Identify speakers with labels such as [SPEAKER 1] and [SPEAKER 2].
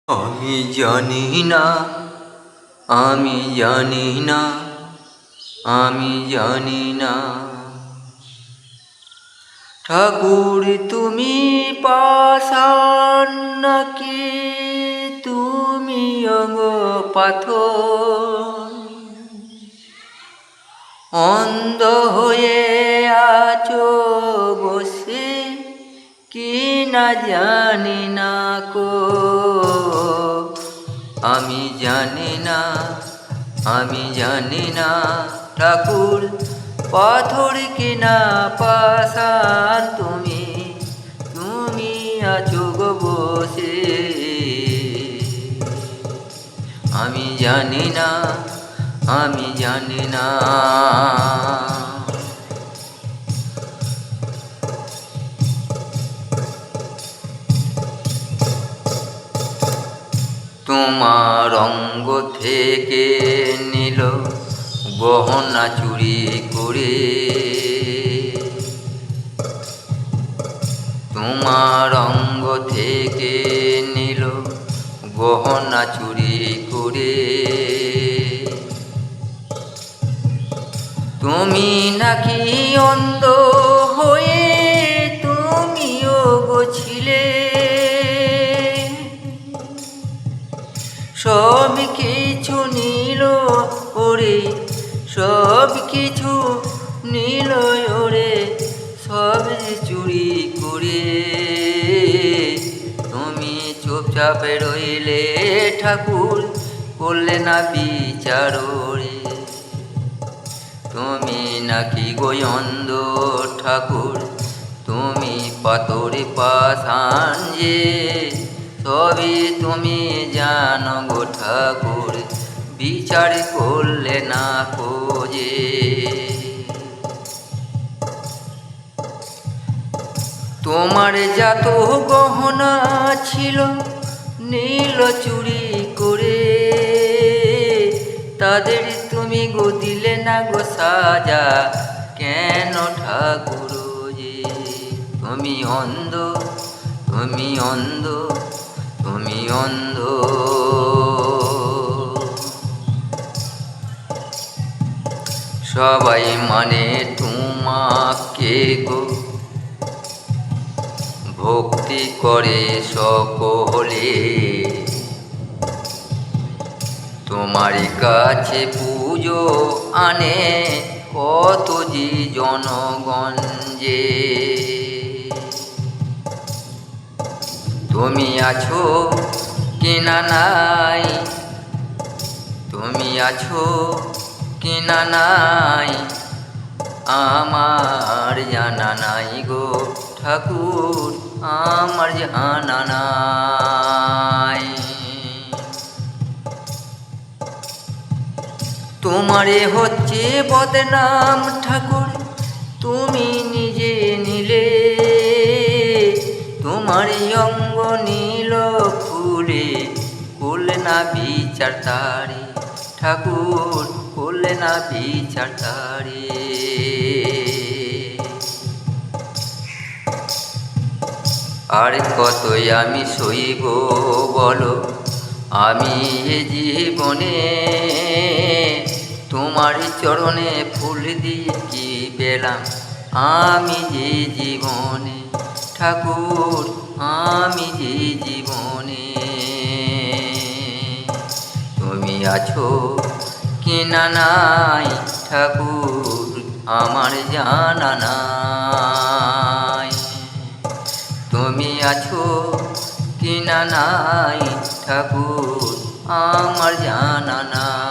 [SPEAKER 1] আমি জানি না, আমি জানি না, আমি জানি না। ঠাকুর তুমি পাষাণ নাকি তুমি অঙ্গ পাথর? অন্ধ হয়ে আছো বসে কি না জানি না কো। আমি জানি না, আমি জানি না ঠাকুর পাথর কিনা পাষাণ তুমি, তুমি আছো গো বসে। আমি জানি না, আমি জানি না। তোমার অঙ্গ থেকে নিল গহনা চুরি করে, তোমার অঙ্গ থেকে নিল গহনা চুরি করে। তুমি নাকি অন্ধ হয়ে তুমিও গছিলে, সব কিছু নিল ওরে, সব কিছু নিল ওরে, সব চুরি করে। তুমি চুপচাপ রইলে ঠাকুর, করলে না বিচার রে। তুমি নাকি গো অন্ধ ঠাকুর, তুমি পাথরে পাষাণ যে, সবই তুমি জানো গো ঠাকুর, বিচার করলে না খোঁজে। তোমার যত গহনা ছিল নীল চুরি করে, তাদের তুমি গো দিলে না গো সাজা, কেন ঠাকুর যে? তুমি অন্ধ, তুমি অন্ধ, তুমি অন্ধ। সবাই মানে তোমাকে গো, ভক্তি করে সকলে, তোমার কাছে পুজো আনে কত যে জনগণ যে। তুমি আছো কিনা নাই, তুমি আছো কিনা নাই, আমার জানা নাই গো ঠাকুর, আমার জানা নাই। তোমারে হচ্ছে বদনাম ঠাকুর, তুমি নিজে নিলে, তোমার অঙ্গ নীল ফুলে, করলে না বিচার তারে ঠাকুর, করলে না বিচার তারে। আর কতই আমি সইব বলো, আমি এ জীবনে তোমার চরণে ফুল দিয়ে কি পেলাম, আমি যে জীবনে ঠাকুর, আমি যে জীবনে। তুমি আছো কিনা নাই ঠাকুর, আমার জানা নাই। তুমি আছো কিনা নাই ঠাকুর, আমার জানা নাই।